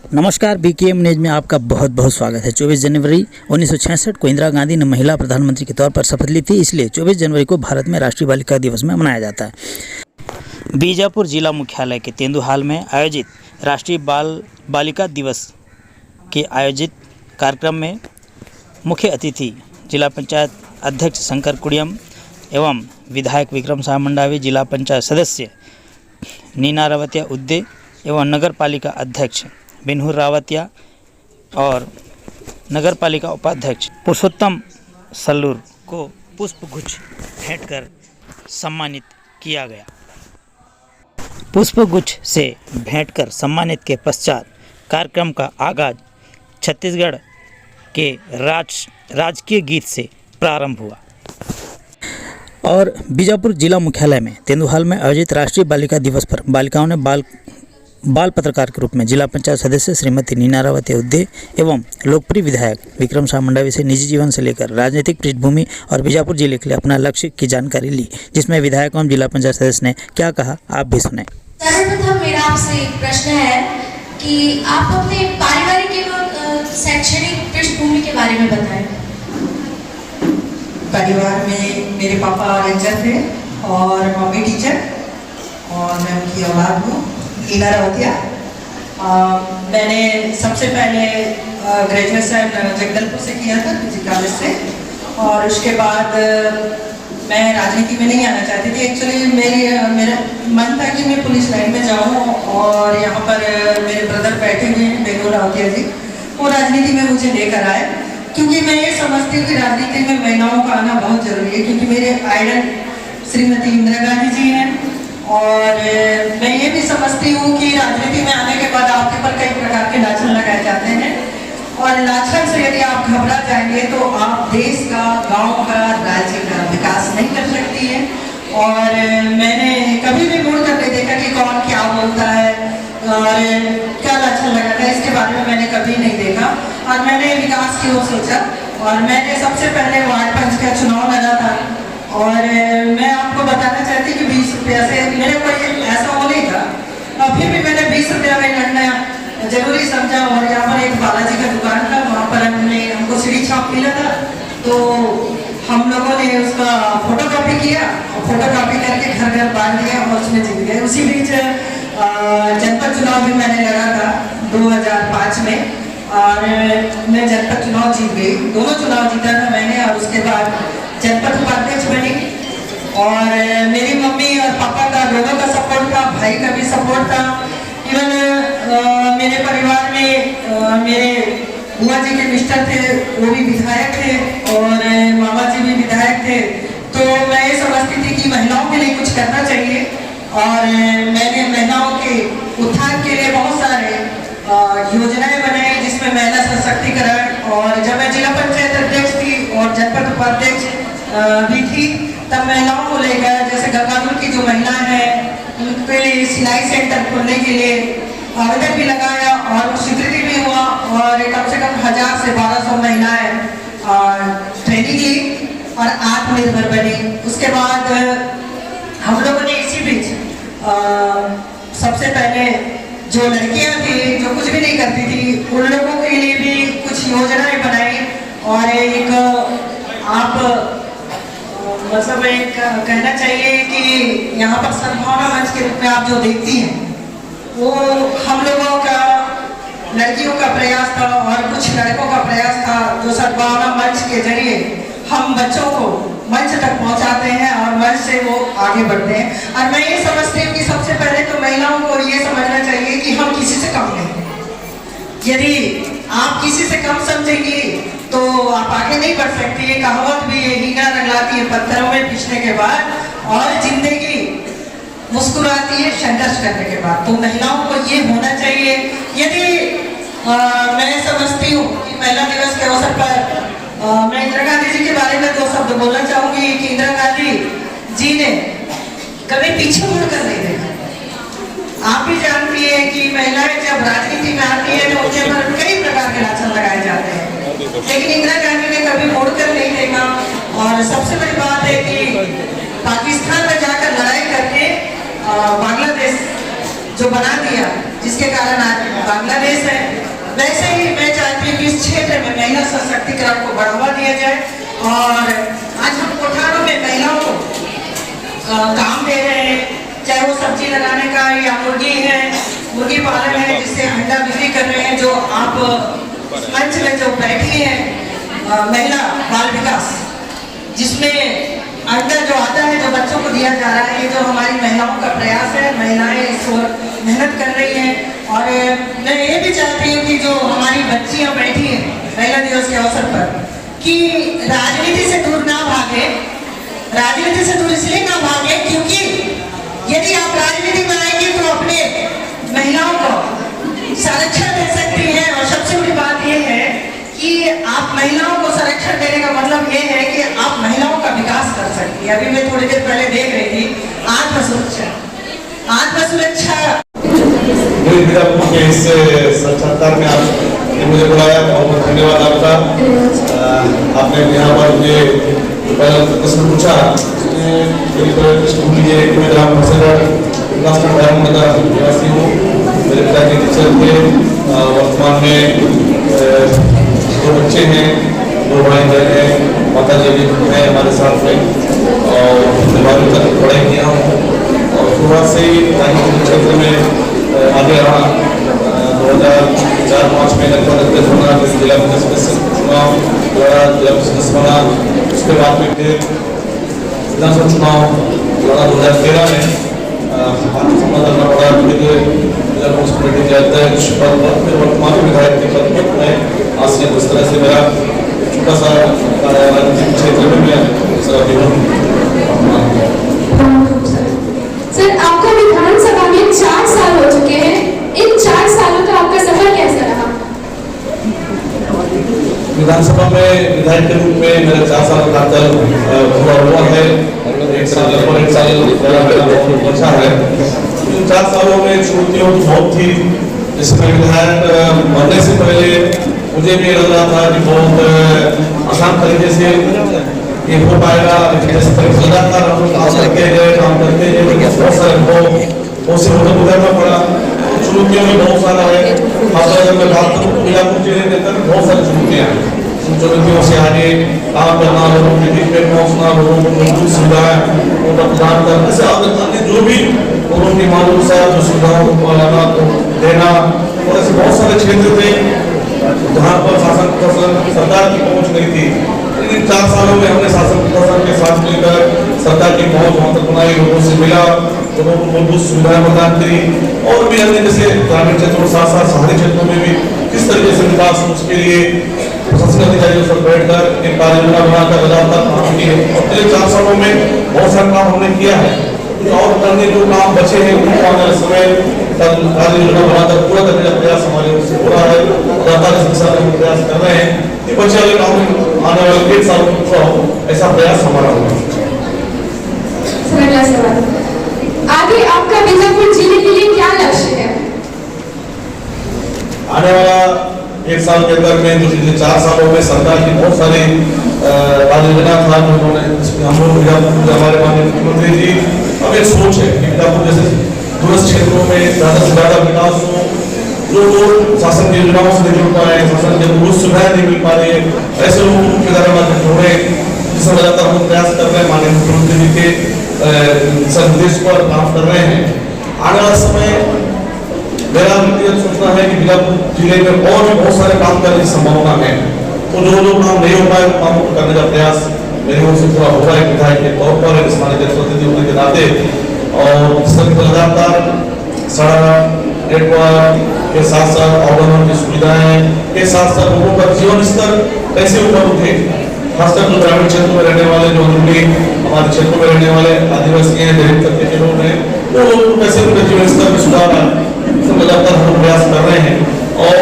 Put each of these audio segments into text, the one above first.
नमस्कार, BKM news में आपका बहुत बहुत स्वागत है। 24 जनवरी 1966 को इंदिरा गांधी ने महिला प्रधानमंत्री के तौर पर शपथ ली थी, इसलिए 24 जनवरी को भारत में राष्ट्रीय बालिका दिवस में मनाया जाता है। बीजापुर जिला मुख्यालय के तेंदुहाल में आयोजित राष्ट्रीय बालिका दिवस के आयोजित कार्यक्रम में मुख्य अतिथि जिला पंचायत अध्यक्ष शंकर कुड़ियम एवं विधायक विक्रम शाह मंडावी, जिला पंचायत सदस्य नीना रावतिया उद्दे एवं नगर पालिका अध्यक्ष बिनहुर रावतिया और नगर पालिका उपाध्यक्ष पुरुषोत्तम सल्लूर को पुष्पगुच्छ भेंट कर सम्मानित किया गया। पुष्पगुच्छ से भेंट कर सम्मानित के पश्चात कार्यक्रम का आगाज छत्तीसगढ़ के राजकीय गीत से प्रारंभ हुआ और बीजापुर जिला मुख्यालय में तेंदुहाल में आयोजित राष्ट्रीय बालिका दिवस पर बालिकाओं ने बाल पत्रकार के रूप में जिला पंचायत सदस्य श्रीमती नीना रावतिया उद्दे एवं लोकप्रिय विधायक विक्रम शाह मंडावी से निजी जीवन से लेकर राजनीतिक पृष्ठभूमि और बीजापुर जिले के लिए अपना लक्ष्य की जानकारी ली, जिसमें विधायक एवं जिला पंचायत सदस्य ने क्या कहा, आप भी सुने। सर्वप्रथम मेरा आपसे प्रश्न है कि आप अपने पारिवारिक एवं शैक्षणिक पृष्ठभूमि के बारे में बताएं। परिवार में मेरे पापा रेंजर थे और मम्मी टीचर और मैं उनकी औलाद हूँ नीना रावतिया। मैंने सबसे पहले ग्रेजुएशन जगदलपुर से किया था पीजी कॉलेज से, और उसके बाद मैं राजनीति में नहीं आना चाहती थी। एक्चुअली मेरा मन था कि मैं पुलिस लाइन में जाऊँ, और यहाँ पर मेरे ब्रदर बैठे हुए हैं बिनहुर रावतिया जी, वो राजनीति में मुझे लेकर आए, क्योंकि मैं ये समझती हूँ कि राजनीति में महिलाओं का आना बहुत जरूरी है, क्योंकि मेरे आइडल श्रीमती इंदिरा गांधी जी हैं। और मैं ये भी समझती हूँ कि राजनीति में आने के बाद आपके पर कई प्रकार के लाछन लगाए जाते हैं, और लाछन से यदि आप घबरा जाएंगे तो आप देश का, गांव का, राज्य का विकास नहीं कर सकती है। और मैंने कभी भी मुड़ कर नहीं देखा कि कौन क्या बोलता है और क्या लाछन लगाता है, इसके बारे में मैंने कभी नहीं देखा। और मैंने विकास की ओर सोचा, और मैंने सबसे पहले वार्ड पंच का चुनाव लड़ा था, और मैं आपको बताना चाहती कि 20 रुपया से मेरे को ऐसा वो नहीं था, फिर भी मैंने 20 रुपया में लड़ना जरूरी समझा। और यहाँ पर एक बालाजी का दुकान था, वहाँ पर हमको सीढ़ी छाप मिला था, तो हम लोगों ने उसका फोटोकॉपी किया और फोटोकॉपी करके घर घर बांट दिया और उसमें जीत गए। उसी बीच जनपद चुनाव भी मैंने लड़ा था 2005 में, और मैं जनपद चुनाव जीत गई। दोनों चुनाव जीता था मैंने, और उसके बाद जनपद उपाध्यक्ष बनी। और मेरी मम्मी और पापा का दोनों का सपोर्ट था, भाई का भी सपोर्ट था। इवन मेरे परिवार में मेरे बुआ जी के मिस्टर थे, वो भी विधायक थे, और मामा जी भी विधायक थे। तो मैं ये समझती थी कि महिलाओं के लिए कुछ करना चाहिए, और मैंने महिलाओं के उत्थान के लिए बहुत सारे योजनाएं बनाई, जिसमें महिला सशक्तिकरण। और जब मैं जिला पंचायत अध्यक्ष थी और जनपद उपाध्यक्ष भी थी, तब महिलाओं को लेकर, जैसे गंगापुर की जो महिला है, उनके लिए सिलाई सेंटर खोलने के लिए आवेदन भी लगाया, और स्वीकृति भी हुआ, और कम से कम 1000 से 1200 महिलाएं ट्रेनिंग ली और आत्मनिर्भर बनी। उसके बाद हम लोगों ने इसी बीच सबसे पहले जो लड़कियां थी, जो कुछ भी नहीं करती थी, उन लोगों के लिए भी कुछ योजनाएं बनाई। और एक आप मतलब एक कहना चाहिए कि यहाँ पर सद्भावना मंच के रूप में आप जो देखती हैं, वो हम लोगों का, लड़कियों का प्रयास था और कुछ लड़कों का प्रयास था, जो सद्भावना मंच के जरिए हम बच्चों को मंच तक पहुंचाते हैं और मंच से वो आगे बढ़ते हैं। और मैं ये समझती हूँ कि सबसे पहले तो महिलाओं को ये समझना चाहिए कि हम किसी से कम नहीं। यदि आप किसी से कम समझेंगी तो आप आगे नहीं बढ़ सकती है। कहावत भी है, हींगा रगलाती है पत्थरों में पीसने के बाद, और जिंदगी मुस्कुराती है संघर्ष करने के बाद। तो महिलाओं को ये होना चाहिए। यदि मैं समझती हूँ कि महिला दिवस के अवसर पर मैं इंदिरा गांधी जी के बारे में 2 शब्द बोलना चाहूंगी कि इंदिरा गांधी जी ने कभी पीछे मुड़कर नहीं देखा। आप भी जानती है कि महिलाएं जब राजनीति में आती है तो उनके पर कई प्रकार के लाछन लगाए जाते हैं, लेकिन इंदिरा गांधी ने कभी मुड़कर नहीं देखा। और सबसे बड़ी बात है कि पाकिस्तान में जाकर लड़ाई करके बांग्लादेश जो बना दिया, जिसके कारण आज बांग्लादेश है। वैसे ही मैं चाहती हूँ कि इस क्षेत्र में महिला सशक्तिकरण को बढ़ावा दिया जाए और आज हम कोठारों में महिलाओं को काम दे रहे हैं, चाहे वो सब्जी लगाने का या मुर्गी पालन है, जिससे अंडा बिक्री कर रहे हैं। जो आप मंच में जो बैठी हैं महिला बाल विकास, जिसमें अंडा जो आता है जो बच्चों को दिया जा रहा है, ये जो हमारी महिलाओं का प्रयास है, महिलाएं इस ओर मेहनत कर रही हैं। और मैं ये भी चाहती हूँ कि जो हमारी बच्चियाँ बैठी हैं महिला दिवस के अवसर पर, कि राजनीति से दूर ना भागे। राजनीति से दूर इसलिए ना भागे क्योंकि यदि आप राजनीति में आएंगे तो अपने महिलाओं को संरक्षण दे सकती हैं। और सबसे बड़ी बात यह है कि आप महिलाओं को संरक्षण देने का मतलब ये है कि आप महिलाओं का विकास कर सकती है। अभी मैं थोड़ी देर पहले देख रही थी आत्मसुरक्षा बीजापुर के इस साक्षात्कार में आपने मुझे बुलाया, बहुत बहुत धन्यवाद आपका। आपने यहाँ पर मुझे पहला प्रश्न पूछा, मेरी पृष्ठभूमि ये कि मैं ग्राम निवासी हूँ। मेरे पिताजी टीचर थे। वर्तमान में 2 बच्चे हैं, 2 भाई बहन हैं, माता जी भी हैं हमारे साथ में, और 12वीं तक पढ़ाई किया हूँ और शुरुआत से ही राजनीतिक क्षेत्र में आगे रहा। 2004-05 में लगभग जिला चुनाव लड़ा, जिला परिषद बना। उसके बाद में फिर विधानसभा चुनाव लड़ा 2013 में, सामना करना पड़ा जिला कमेटी के अध्यक्ष पद पर, फिर वर्तमान विधायक के पद पर मैं आसीन। इस तरह से मेरा छोटा सा राजनीतिक क्षेत्र में मैं सर, आपको विधानसभा में 4 साल हो चुके हैं। इन 4 सालों का आपका सफर कैसा रहा? विधानसभा में विधायक के रूप में मेरा 4 साल का पूरा हुआ है। 1 साल अच्छा है। इन 4 सालों में चुनौतियों बहुत थी। जिसमें विधायक बनने से पहले मुझे भी लग रहा था कि बहुत आसान तरीके से ये हो पाएगा। लगातार हम काम करते गए, बहुत सारे गुजरना पड़ा। चुनौतियों में बहुत सारा है। अगर मैं बात करूँ बीजापुर जिले के अंदर बहुत सारी चुनौतियाँ हैं। चुनौतियों से आगे काम करना, लोगों के बीच में पहुँचना, लोगों को मूलभूत सुविधाएं उनका प्रदान करना, ऐसे अन्य जो भी लोगों की मालूम सा जो सुविधाओं को लाना देना, और ऐसे बहुत सारे क्षेत्र थे जहाँ पर शासन सरकार की पहुँच नहीं थी। इन 4 सालों में हमने शासन प्रशासन के साथ मिलकर सरकार की पहुँच वहाँ तक बनाई, लोगों से मिला, लोगों को मूलभूत सुविधाएं प्रदान करी। और भी अन्य जैसे ग्रामीण क्षेत्रों के साथ साथ शहरी क्षेत्रों में भी किस तरीके से विकास हो, उसके लिए प्रशासनिक अधिकारियों से बैठकर एक कार्य योजना बनाकर लगातार काम किए। और पिछले 4 सालों में बहुत सारा काम हमने किया है। और अन्य जो काम बचे हैं उनको आने वाले समय कार्य योजना बनाकर पूरा करने का प्रयास हमारे ओर से हो रहा है। लगातार इस दिशा में प्रयास कर रहे हैं कि बचे वाले काम आने वाले 1 साल में पूरा हो, ऐसा प्रयास हमारा होगा। अगला सवाल, आगे आपका बीजापुर जिले के लिए क्या लक्ष्य है? आने वाला 1 साल के अंदर में जो पिछले 4 सालों में सरकार की बहुत सारी योजना था, उन्होंने हम लोग हमारे माननीय मुख्यमंत्री जी अब एक सोच है कि बीजापुर जैसे दूरस्थ क्षेत्रों में ज़्यादा से ज़्यादा विकास हो। जो लोग शासन की योजनाओं से नहीं जुड़ पाए, शासन की मूलभूत सुविधाएं नहीं मिल पा रही है, ऐसे लोगों को मुख्य धारा में जोड़े, जिसमें लगातार हम प्रयास कर रहे हैं। माननीय मुख्यमंत्री जी के संदेश पर काम कर रहे हैं। आने वाला समय मेरा व्यक्तिगत सोचना है कि बीजापुर जिले में और भी बहुत सारे काम करने की संभावना है। तो जो काम नहीं हो पाए वो काम करने का प्रयास मेरी ओर से पूरा होगा है विधायक के तौर पर, इस माननीय जनप्रतिनिधि होने के नाते। और लगातार सड़क नेटवर्क के साथ साथ आवागमन की सुविधाएं के साथ साथ लोगों का जीवन स्तर कैसे ऊपर उठे, खासकर जो ग्रामीण क्षेत्रों में रहने वाले, जो अनुकूली हमारे क्षेत्रों में रहने वाले आदिवासी हैं, दलित तबके के लोग हैं, वो लोग कैसे उनके जीवन स्तर में सुधार आए, लगातार हम प्रयास कर रहे हैं। और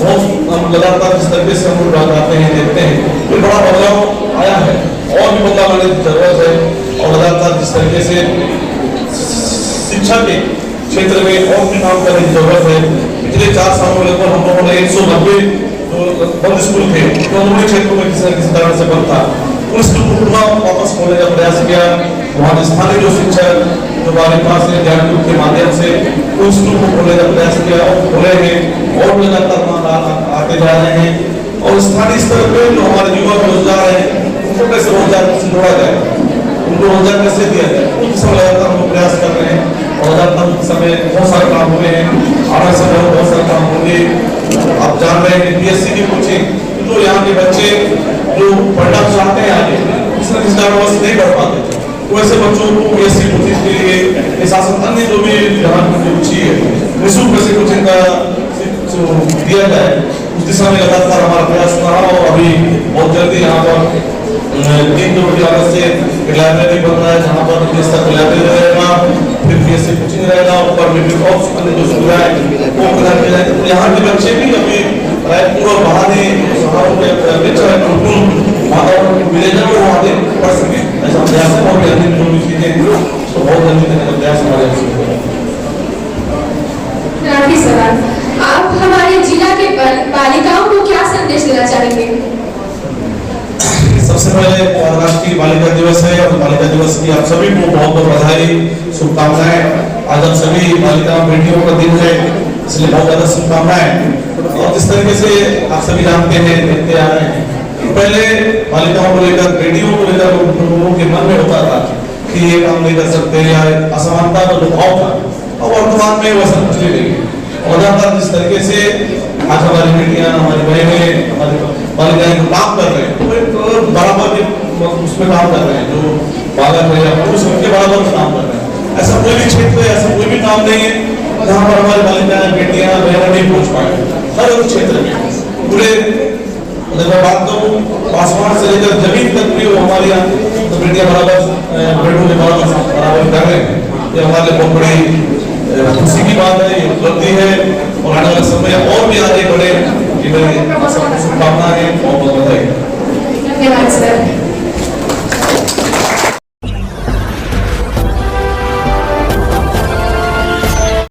बहुत हम लगातार जिस तरीके से हम लोग आते हैं देखते हैं कोई बड़ा बदलाव आया है, और भी बदलाव आने की जरूरत है। और लगातार जिस तरीके से शिक्षा के क्षेत्र में और भी काम करने की जरूरत है। पिछले 4 सालों में लगभग हम लोगों ने 190 बंद स्कूल थे, तो उन्होंने क्षेत्रों में किसी न किसी तरह से बंद था, उन स्कूल को पुनः वापस खोलने का प्रयास किया। वहाँ स्थानीय जो शिक्षक, जो हमारे पास है ज्ञान ग्रुप के माध्यम से उस ग्रुप को खोलने का प्रयास किया और खोले हैं और लगातार आते जा रहे हैं। और स्थानीय स्तर पे जो हमारे युवा रोजगार है उनको कैसे रोजगार से जोड़ा जाए, उनको रोजगार कैसे दिया जाए, उस समय लगातार हम प्रयास कर रहे हैं। और लगातार उस समय बहुत सारे काम हुए हैं, आने समय बहुत सारे काम होंगे। आप जान रहे हैं PSC की कोचिंग तो यहाँ के बच्चे जो पढ़ना चाहते हैं आगे किसी कारणवश नहीं पढ़ पाते, तो ऐसे बच्चों को PSC कोचिंग के लिए शासन अन्य जो भी जहाँ की रुचि है निःशुल्क ऐसे कोचिंग का दिया जाए, उस दिशा में लगातार हमारा प्रयास रहा। और अभी बहुत जल्दी यहाँ पर 3 करोड़ की लागत से एक लाइब्रेरी बन रहा है जहाँ पर लाइब्रेरी रहेगा, फिर PSC कोचिंग रहेगा, ऊपर में जो सुविधाएं वो प्रदान किया जाएगा। तो यहाँ के बच्चे भी अभी रायपुर और बहाने वातावरण मिलेगा वो आगे पढ़ सके, ऐसा प्रयास है। और अन्य जो भी चीजें तो बहुत जल्दी देने का प्रयास हमारे आखिरी सवाल, आप हमारे जिला के बालिकाओं को क्या संदेश देना चाहेंगे? सबसे पहले राष्ट्रीय बालिका दिवस है और बालिका दिवस की आप सभी को बहुत बहुत बधाई, शुभकामनाएं। आज हम सभी बालिका बेटियों का दिन है, इसलिए बहुत ज्यादा शुभकामनाएं। और जिस तरीके से आप सभी जानते हैं, देखते आ रहे हैं, पहले बालिकाओं को लेकर, बेटियों को लेकर लोगों के मन में होता था कि ये काम नहीं कर सकते या असमानता का जो भाव था, और वर्तमान में वह सब कुछ नहीं। और लगातार जिस तरीके से आज हमारी बेटियां, हमारी बहनें, हमारी बालिकाएं काम कर रहे हैं, तो एक बराबर के उसमें काम कर रहे हैं, जो बालक है या पुरुष उनके बराबर में काम कर रहे हैं। ऐसा कोई भी क्षेत्र है, ऐसा कोई भी काम नहीं है जहाँ पर हमारी बालिकाएं, बेटियां, बहनें नहीं पहुंच पाए। हर एक क्षेत्र में पूरे, अगर मैं बात करूँ आसमान से लेकर जमीन तक भी वो हमारे यहाँ तो बेटियां बराबर बेटों के बराबर कर रहे हैं। ये हमारे लिए बहुत बड़ी खुशी की बात है, ये उपलब्धि है। और आने वाले समय और भी आगे बढ़े, ये मेरी शुभकामनाएं हैं। बहुत बहुत बधाई। धन्यवाद सर।